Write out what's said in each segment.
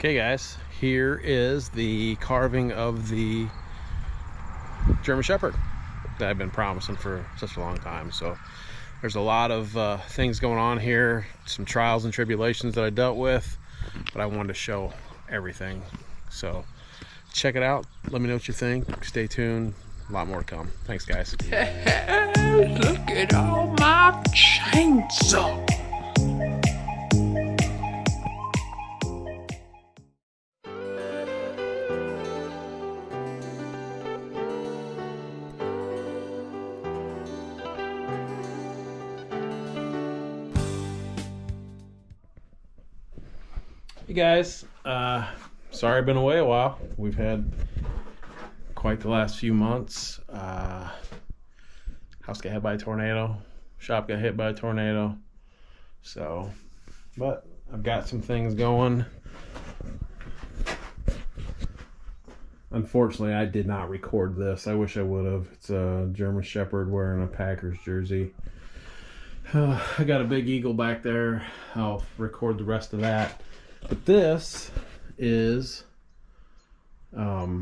Okay guys, here is the carving of the German Shepherd that I've been promising for such a long time. So there's a lot of things going on here, some trials and tribulations that I dealt with, but I wanted to show everything. So check it out, let me know what you think, stay tuned, a lot more to come. Thanks guys. Look at all my chainsaw. Hey guys, sorry I've been away a while. We've had quite the last few months. House got hit by a tornado, shop got hit by a tornado. So, but I've got some things going. Unfortunately, I did not record this. I wish I would have. It's a German Shepherd wearing a Packers jersey. I got a big eagle back there. I'll record the rest of that. But this is a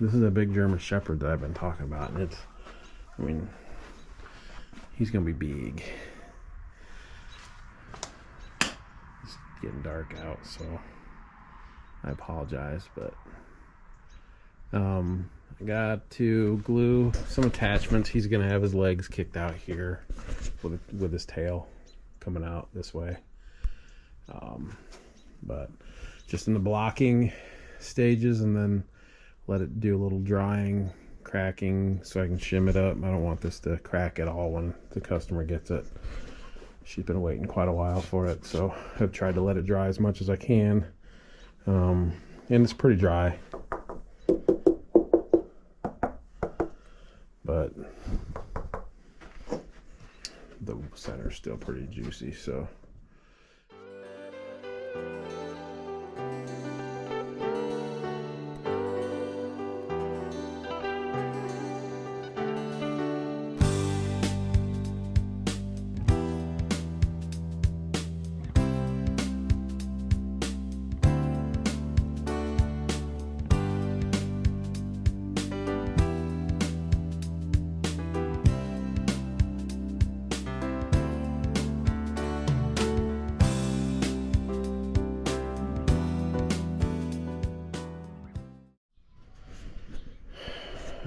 big German Shepherd that I've been talking about, and he's gonna be big. It's getting dark out, so I apologize, but I got to glue some attachments. He's gonna have his legs kicked out here with his tail coming out this way. But just in the blocking stages, and then let it do a little drying, cracking, so I can shim it up. I don't want this to crack at all when the customer gets it. She's been waiting quite a while for it, so I've tried to let it dry as much as I can. And it's pretty dry, but the center's still pretty juicy, so.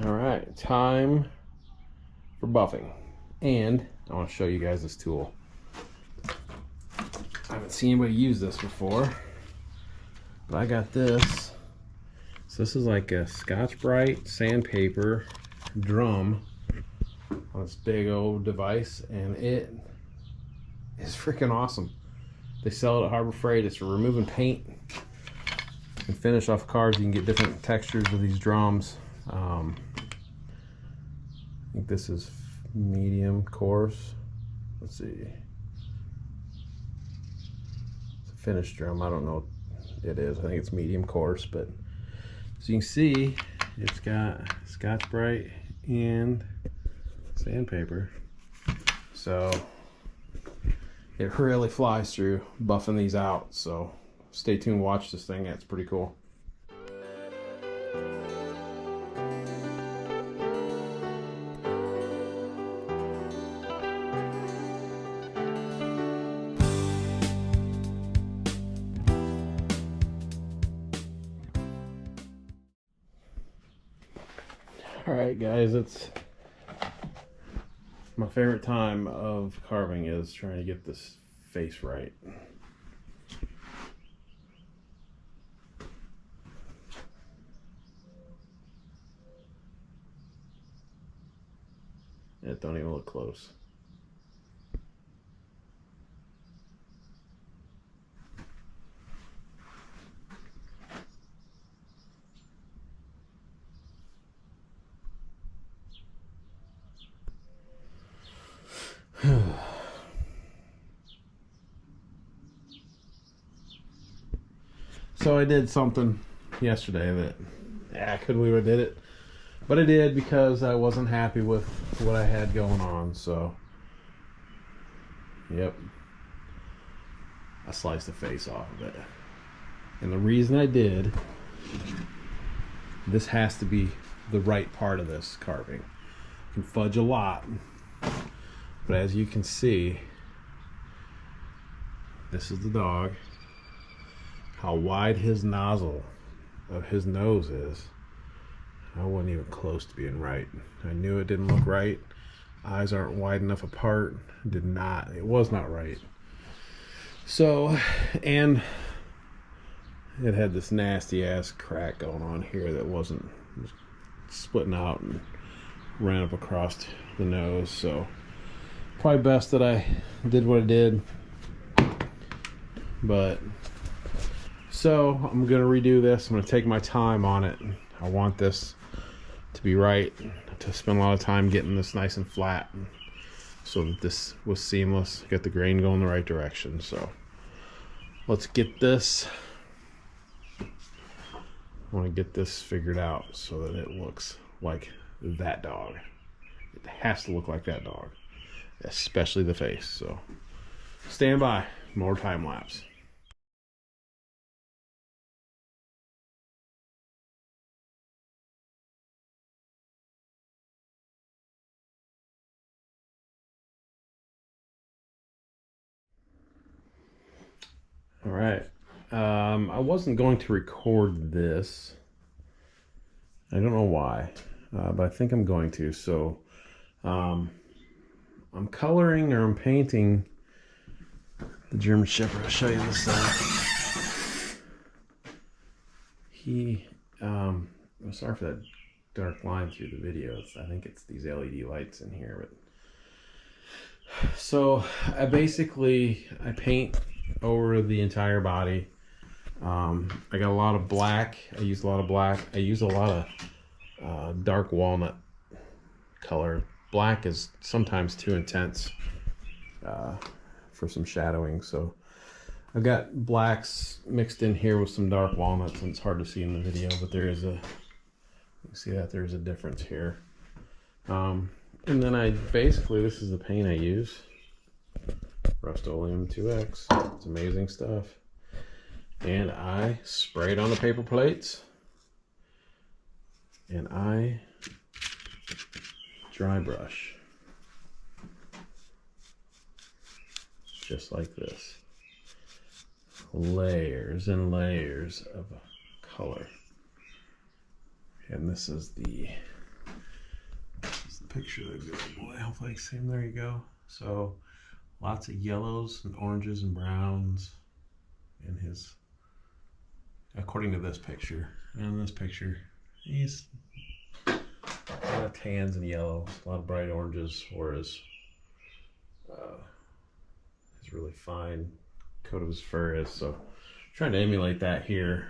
All right, time for buffing, and I want to show you guys this tool. I haven't seen anybody use this before, but I got this. So this is like a Scotch-Brite sandpaper drum on this big old device, and it is freaking awesome. They sell it at Harbor Freight. It's for removing paint and finish off cars. You can get different textures with these drums. I think this is medium coarse. Let's see. It's a finished drum. I don't know what it is. I think it's medium coarse, but as you can see, it's got Scotch-Brite and sandpaper. So it really flies through buffing these out. So stay tuned, watch this thing. It's pretty cool. Alright guys, it's my favorite time of carving is trying to get this face right. It don't even look close. So I did something yesterday that I couldn't believe I did it, but I did because I wasn't happy with what I had going on. So yep, I sliced the face off of it. And the reason I did, this has to be the right part of this carving. You can fudge a lot, but as you can see, this is the dog. How wide his nozzle of his nose is, I wasn't even close to being right. I knew it didn't look right. Eyes aren't wide enough apart. It was not right. So, and it had this nasty ass crack going on here that wasn't splitting out and ran up across the nose. So probably best that I did what I did. But so I'm gonna redo this. I'm gonna take my time on it. I want this to be right, to spend a lot of time getting this nice and flat so that this was seamless, get the grain going the right direction. So let's get this. I want to get this figured out so that it looks like that dog. It has to look like that dog, especially the face. So stand by, more time lapse. All right. I wasn't going to record this. I don't know why, but I think I'm going to. So I'm coloring, or I'm painting the German Shepherd. I'll show you this side. I'm sorry for that dark line through the video. I think it's these LED lights in here. But so I paint over the entire body. I got a lot of black. I use a lot of black. I use a lot of dark walnut color. Black is sometimes too intense for some shadowing, so I've got blacks mixed in here with some dark walnuts, and it's hard to see in the video, but there is you see that there's a difference here. And then this is the paint I use. Rust-Oleum 2X. It's amazing stuff. And I spray it on the paper plates. And I dry brush. Just like this. Layers and layers of color. And this is the picture of the good boy. Hopefully you see him. There you go. So lots of yellows and oranges and browns in his, according to this picture. And in this picture, he's a lot of tans and yellows, a lot of bright oranges, or his really fine coat of his fur is. So I'm trying to emulate that here.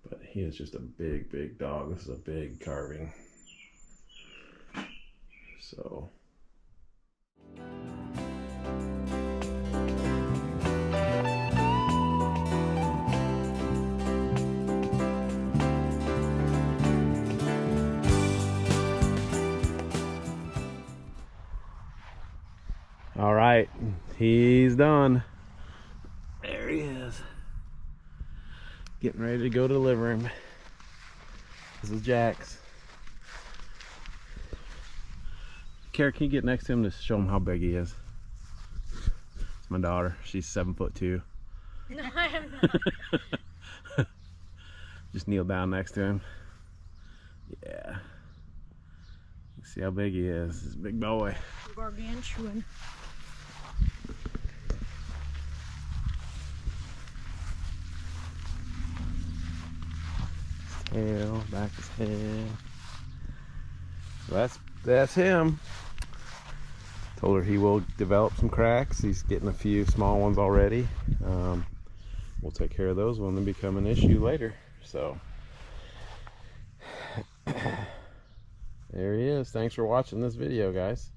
But he is just a big, big dog. This is a big carving. So all right, he's done. There he is. Getting ready to go deliver him. This is Jax. Kara, can you get next to him to show him how big he is? It's my daughter. She's 7'2". No, I am not. Just kneel down next to him. Yeah. See how big he is. He's a big boy. Gargantuan. Tail, back his head. So that's him. Told her he will develop some cracks. He's getting a few small ones already. We'll take care of those when they become an issue later. So there he is. Thanks for watching this video, guys.